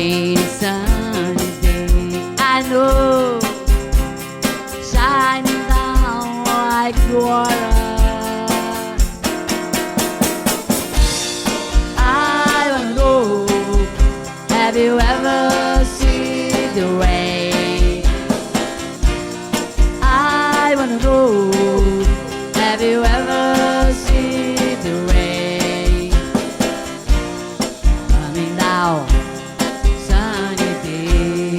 day, sunny day. I know, shining down like water. I wanna know, have you ever seen the rain? I wanna know, have you ever seen the rain? Coming down, sunny day.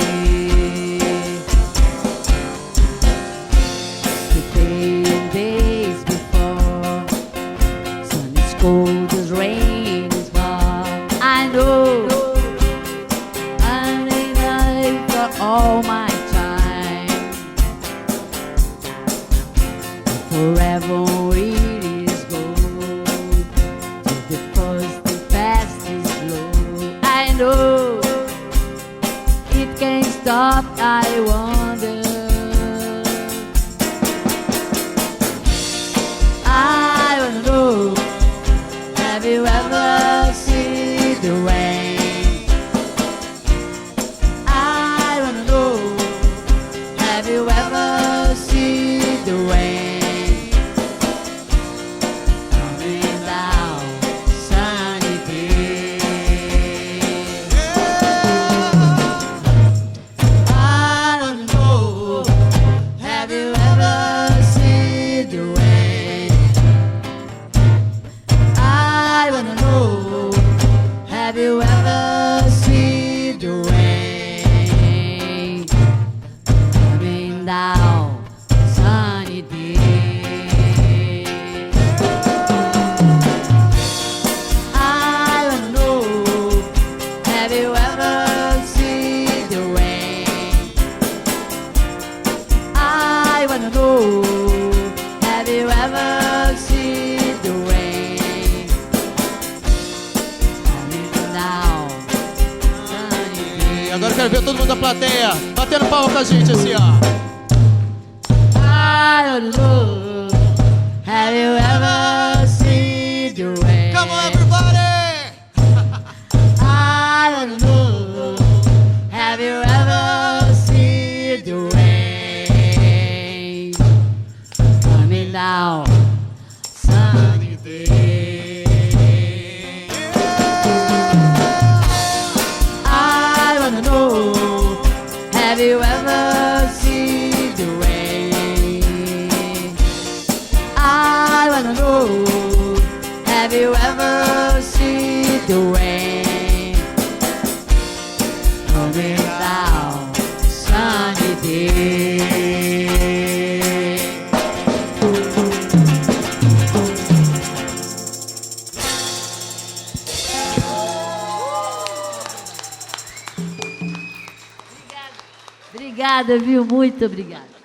The day and days before, sun is cold as rain is far. I know, I need life for all my time. Forever it is gold, till the first and fast is slow. I know, it can't stop, I wonder. I wanna know, have you ever seen the rain? I wanna know, have you ever seen the rain? Coming down, sunny day. I wanna know, have you ever seen the rain? I wanna know, have you ever seen the rain? Coming down, sunny day. I wanna know, have you ever seen the rain? I wanna know, have you ever seen the rain? Coming down, sunny day. Agora eu quero ver todo mundo da plateia batendo palma com a gente assim, ó. I don't know, have you ever seen the rain? Come on, everybody! I don't know, have you ever seen the rain? Coming down, sunny day. I wanna know, have you ever seen the rain? I wanna know, have you ever seen the rain? Coming down, sunny day. Obrigada, viu? Muito obrigada.